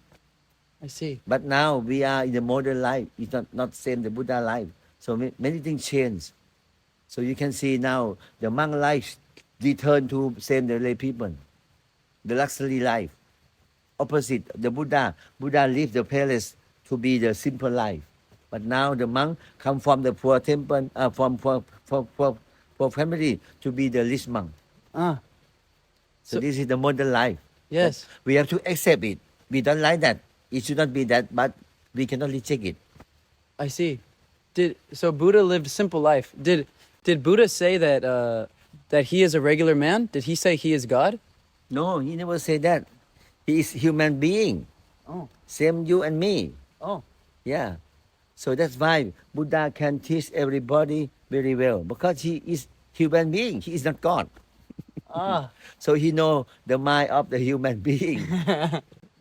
I see. But now we are in the modern life. It's not same the Buddha life. So many things change. So you can see now the monk life return to same the lay people, the luxury life. Opposite the Buddha lived the palace to be the simple life. But now the monk come from the poor temple, from poor family to be the rich monk. Ah. So this is the modern life. Yes. But we have to accept it. We don't like that. It should not be that, but we cannot reject it. I see. So Buddha lived a simple life. Did Buddha say that he is a regular man? Did he say he is God? No, he never said that. He is human being. Oh. Same you and me. Oh. Yeah. So that's why Buddha can teach everybody very well, because he is human being. He is not God. Ah. So he know the mind of the human being.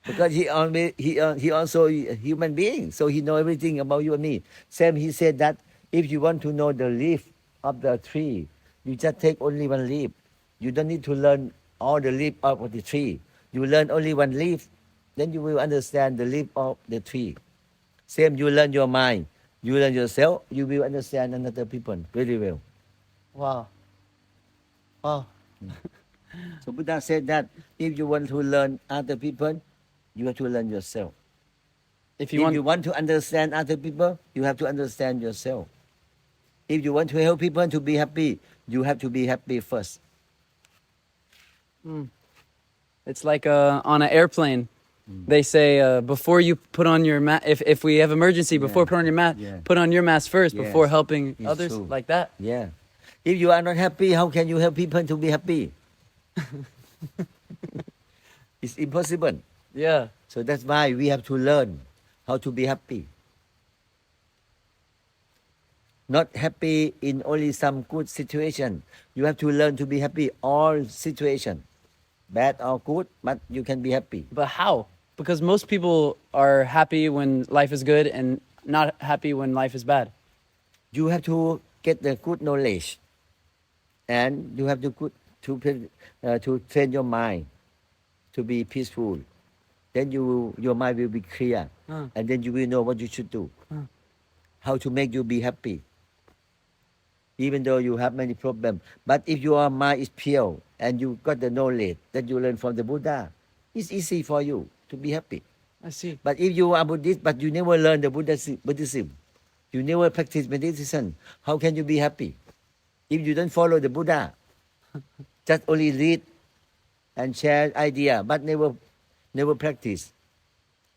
Because he also a human being. So he know everything about you and me. Same, he said that if you want to know the leaf of the tree, you just take only one leaf. You don't need to learn all the leaf of the tree. You learn only one leaf, then you will understand the leaf of the tree. Same, you learn your mind, you learn yourself, you will understand another people very well. Wow. Wow. So Buddha said that if you want to learn other people, you have to learn yourself. If If you want to understand other people, you have to understand yourself. If you want to help people to be happy, you have to be happy first. It's like on an airplane. They say before you put on your mask, if we have emergency, before put on your mask, Yeah. put on your mask first Yes. before helping It's others, true. like that. Yeah. If you are not happy, how can you help people to be happy? It's impossible. Yeah. So that's why we have to learn how to be happy. Not happy in only some good situation. You have to learn to be happy all situation. Bad or good, but you can be happy. But how? Because most people are happy when life is good and not happy when life is bad. You have to get the good knowledge, and you have to train your mind to be peaceful. Then your mind will be clear, and then you will know what you should do, how to make you be happy. Even though you have many problems, but if your mind is pure and you got the knowledge that you learn from the Buddha, it's easy for you to be happy. I see. But if you are Buddhist, but you never learn the Buddhism, you never practice meditation, how can you be happy? If you don't follow the Buddha, just only read and share idea, but never practice.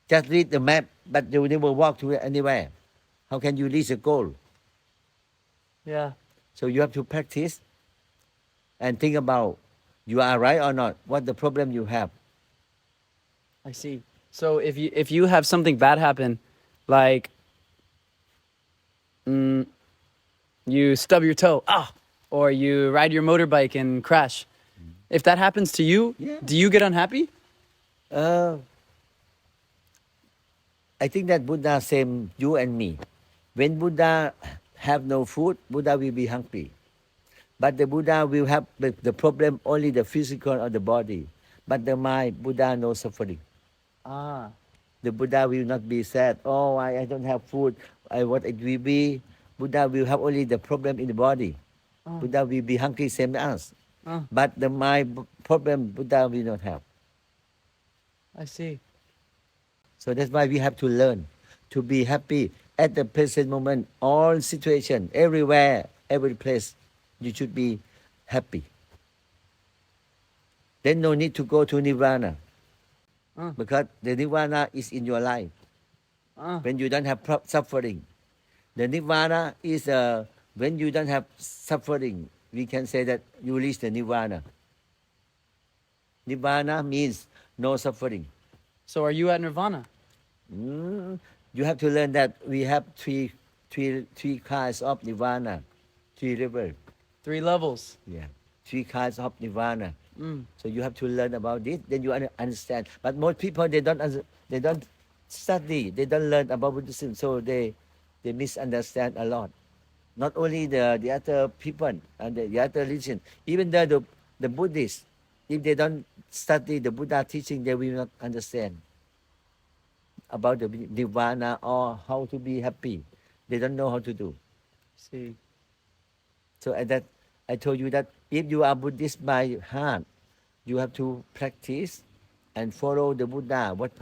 Just read the map, but you never walk to anywhere. How can you reach the goal? Yeah. So you have to practice and think about you are right or not, what the problem you have. I see. So if you have something bad happen, like you stub your toe, or you ride your motorbike and crash, if that happens to you, Yeah. do you get unhappy? I think that Buddha same you and me. When Buddha have no food, Buddha will be hungry. But the Buddha will have the problem only the physical or the body. But the mind, Buddha no suffering. Ah. The Buddha will not be sad. Oh, I don't have food. What it will be. Buddha will have only the problem in the body. Buddha will be hungry same as us. But the mind problem, Buddha will not have. I see. So that's why we have to learn to be happy at the present moment, all situation, everywhere, every place, you should be happy. Then no need to go to Nirvana. Because the Nirvana is in your life. When you don't have suffering. The Nirvana is when you don't have suffering, we can say that you reach the Nirvana. Nirvana means no suffering. So are you at Nirvana? You have to learn that we have three kinds of Nirvana, 3 levels. 3 levels. Yeah, 3 kinds of Nirvana. So you have to learn about it, then you understand. But most people they don't study, they don't learn about Buddhism, so they misunderstand a lot. Not only the other people and the other religion, even the Buddhists, if they don't study the Buddha teaching, they will not understand about the Nirvana or how to be happy. They don't know how to do. See. So I told you that if you are Buddhist by heart, you have to practice and follow the Buddha. What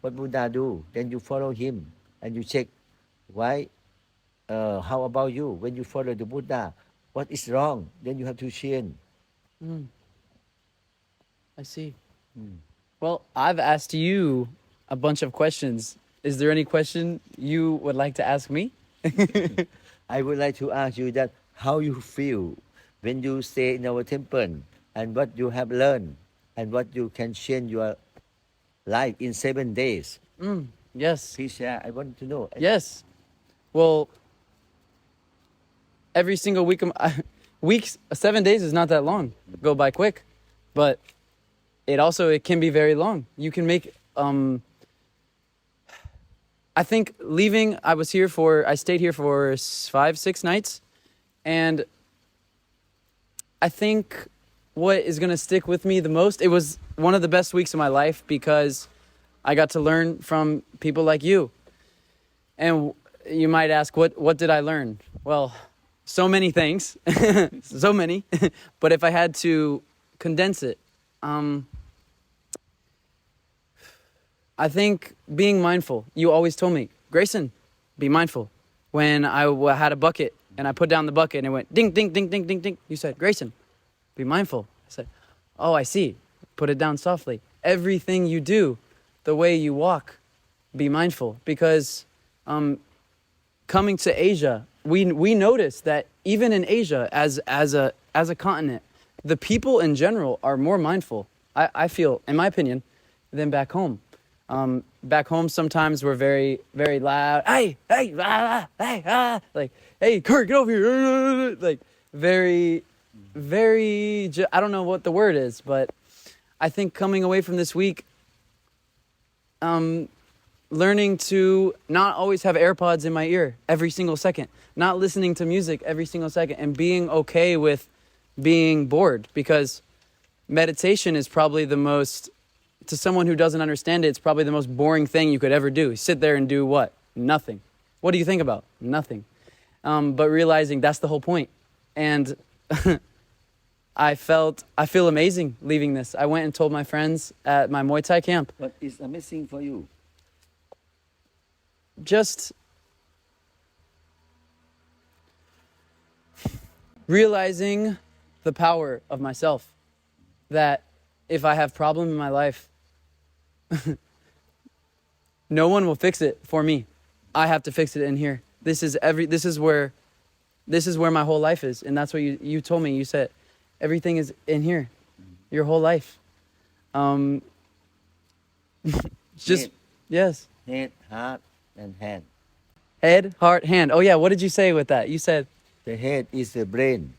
Buddha do, then you follow him and you check why. How about you? When you follow the Buddha, what is wrong? Then you have to change. I see. Well, I've asked you a bunch of questions. Is there any question you would like to ask me? I would like to ask you that how you feel when you stay in our temple and what you have learned and what you can change your life in 7 days. Yes. Please share. I want to know. Yes. Well, every single week, 7 days is not that long. Go by quick, but it can be very long. You can make. I think leaving. I stayed here for 5-6 nights, and I think what is gonna stick with me the most. It was one of the best weeks of my life because I got to learn from people like you. And you might ask, what did I learn? Well, so many things, so many. But if I had to condense it, I think being mindful. You always told me, Grayson, be mindful. When I had a bucket and I put down the bucket and it went ding, ding, ding, ding, ding, ding. You said, Grayson, be mindful. I said, oh, I see. Put it down softly. Everything you do, the way you walk, be mindful. Because coming to Asia, we noticed that even in Asia, as a continent, the people in general are more mindful, I feel, in my opinion, than back home. Back home, sometimes we're very, very loud. Hey, like, hey, Kurt, get over here. Like, very, very, I don't know what the word is, but I think coming away from this week, learning to not always have AirPods in my ear every single second, not listening to music every single second, and being okay with being bored, because meditation is probably the most, to someone who doesn't understand it, it's probably the most boring thing you could ever do. Sit there and do what? Nothing. What do you think about? Nothing. But realizing that's the whole point. And I feel amazing leaving this. I went and told my friends at my Muay Thai camp. What is amazing for you? Just realizing the power of myself. That if I have problem in my life, no one will fix it for me. I have to fix it in here. This is where my whole life is. And that's what you told me. You said everything is in here. Your whole life. Just Head. Yes. Head, heart, and hand. Head, heart, hand. Oh yeah, what did you say with that? You said The head is the brain.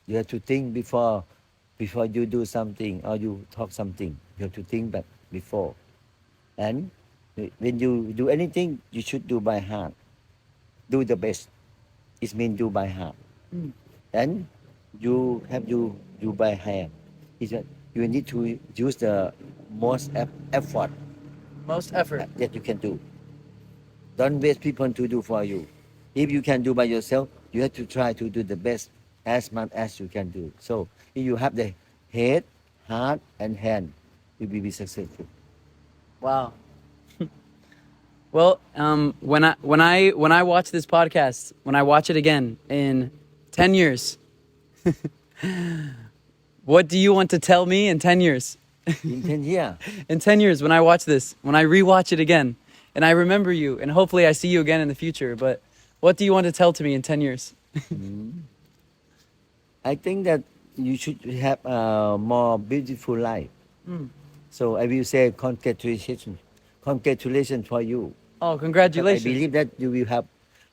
You have to think before you do something or you talk something. You have to think back before. And when you do anything, you should do by heart. Do the best. It means do by heart. And you have to do by hand. It's that you need to use the most effort most effort. that you can do. Don't wait people to do for you. If you can do by yourself, you have to try to do the best as much as you can do. So if you have the head, heart, and hand, you will be successful. Wow. Well, when I watch this podcast, when I watch it again in 10 years, what do you want to tell me in 10 years? In 10 years, In 10 years, when I watch this, when I rewatch it again, and I remember you, and hopefully I see you again in the future, but what do you want to tell to me in 10 years? I think that you should have a more beautiful life. So I will say congratulations for you. Oh, But I congratulations. believe that you will have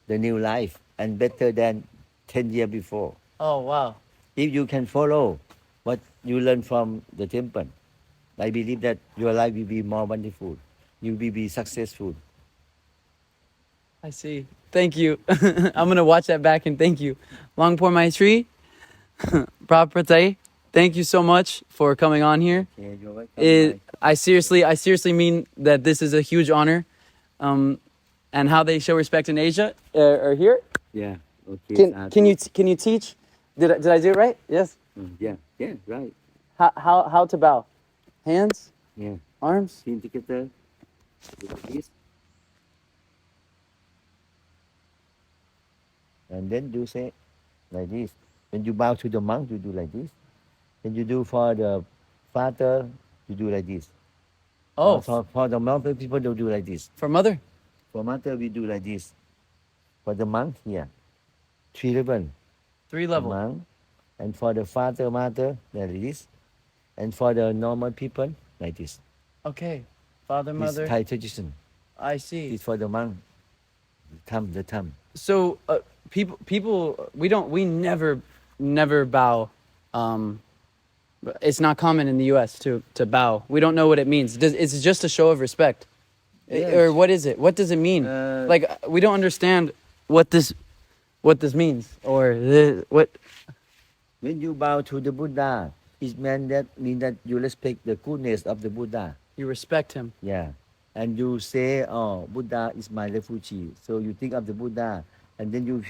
the new life and better than 10 years before. Oh, wow. If you can follow what you learn from the temple, I believe that your life will be more wonderful. You will be successful. I see. Thank you. I'm going to watch that back and thank you. Longpor Maitri, Prapratai, thank you so much for coming on here. Yeah, you're welcome. I seriously mean that this is a huge honor. And how they show respect in Asia are here. Yeah. Okay. Can you teach? Did I do it right? Yes. Yeah, right. How to bow? Hands, Yeah. arms. Team together. Do like this. And then do say like this. When you bow to the monk, you do like this. When you do for the father, you do like this. Oh, For the monk, people don't do like this. for mother. For mother, we do like this. For the monk, here. 3 level. 3 level. Monk. And for the father, mother, like this. And for the normal people, like this. Okay. Father, This mother. Thai tradition. I see. It's for the monk. The thumb. So people we never bow. It's not common in the U.S. to bow. We don't know what it means. It's just a show of respect. Yes. Or what is it? What does it mean? Like we don't understand what this means or what. When you bow to the Buddha, it mean that you respect the goodness of the Buddha. You respect him. Yeah. And you say, oh, Buddha is my refugee. So you think of the Buddha, and then your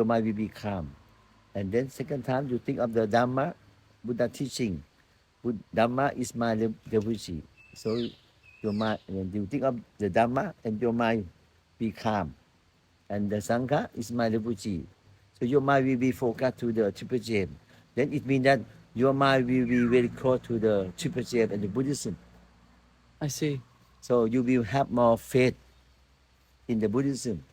mind will be calm. And then second time you think of the Dhamma, Buddha teaching. Dhamma is my refugee. So your mind, when you think of the Dhamma, and your mind be calm. And the Sangha is my refugee. So your mind will be focused to the Triple Gem. Then it means that your mind will be very close to the Triple Gem and the Buddhism. I see. So you will have more faith in the Buddhism.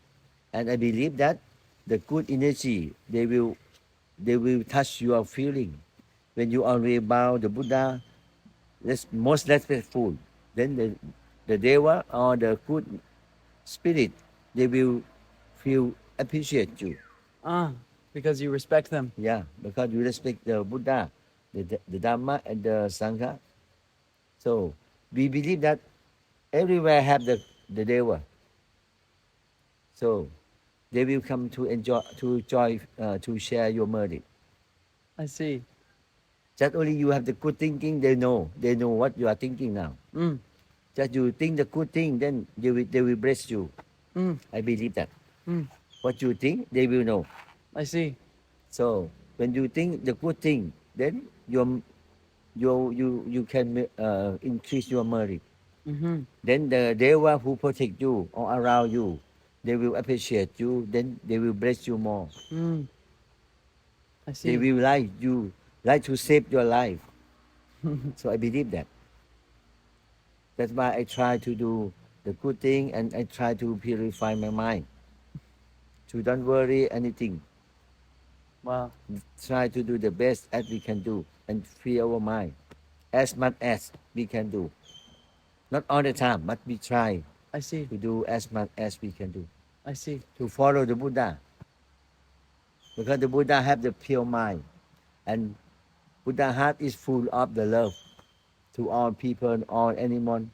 And I believe that the good energy, they will touch your feeling. When you are about the Buddha, that's most respectful. Then the Deva or the good spirit, they will feel appreciate you. Because you respect them. Yeah, because you respect the Buddha, the Dhamma and the Sangha. So we believe that everywhere have the Deva. So they will come to enjoy, to share your merit. I see. Just only you have the good thinking, they know what you are thinking now. Just you think the good thing, then they will bless you. I believe that. What you think, they will know. I see. So when you think the good thing, then you can increase your merit. Then the Deva who protect you or around you, they will appreciate you. Then they will bless you more. I see. They will like to save your life. So I believe that. That's why I try to do the good thing, and I try to purify my mind. To don't worry anything. Wow. Try to do the best as we can do and free our mind as much as we can do. Not all the time, but we try I see. to do as much as we can do. I see. To follow the Buddha. Because the Buddha have the pure mind. And Buddha heart is full of the love to all people, all animals.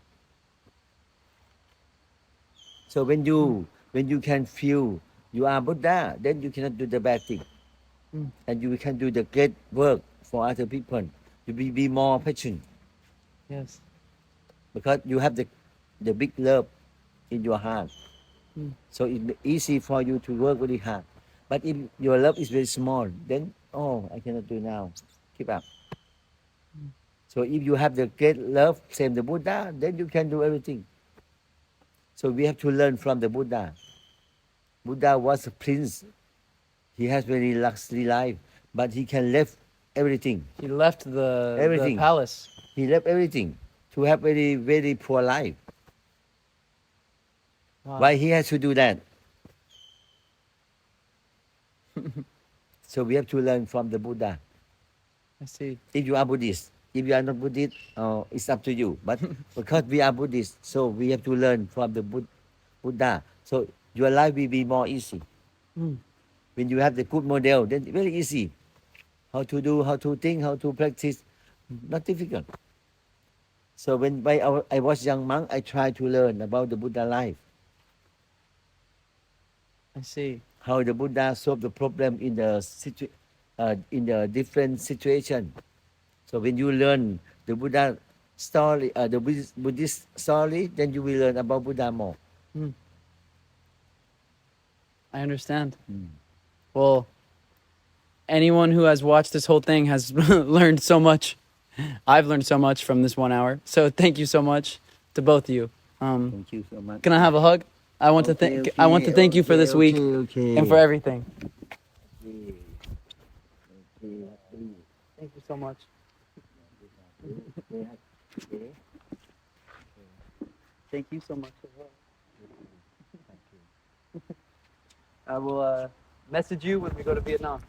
So when you can feel you are Buddha, then you cannot do the bad thing. And you can do the great work for other people. You will be more patient. Yes. Because you have the big love in your heart. So it's easy for you to work very hard. But if your love is very small, then, I cannot do now. Keep up. So if you have the great love, same the Buddha, then you can do everything. So we have to learn from the Buddha. Buddha was a prince. He has very luxury life, but he can leave everything. He left the Everything. palace. He left everything to have very, very poor life. Wow. Why he has to do that? So we have to learn from the Buddha. I see. If you are Buddhist, if you are not Buddhist, it's up to you. But because we are Buddhist, so we have to learn from the Buddha. So your life will be more easy. When you have the good model, then very easy. How to do, how to think, how to practice, not difficult. So when I was young monk, I tried to learn about the Buddha life. I see. How the Buddha solved the problem in the different situation. So when you learn the Buddha story, the Buddhist story, then you will learn about Buddha more. I understand. Well, anyone who has watched this whole thing has learned so much. I've learned so much from this 1 hour. So thank you so much to both of you. Thank you so much. Can I have a hug? I want to thank you for this week and for everything. Thank you so much. Thank you so much as well. I will message you when we go to Vietnam.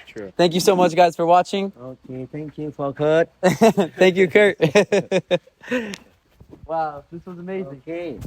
Sure. Thank you so much, guys, for watching. Okay, thank you for Kurt. Thank you, Kurt. Wow, this was amazing. Okay.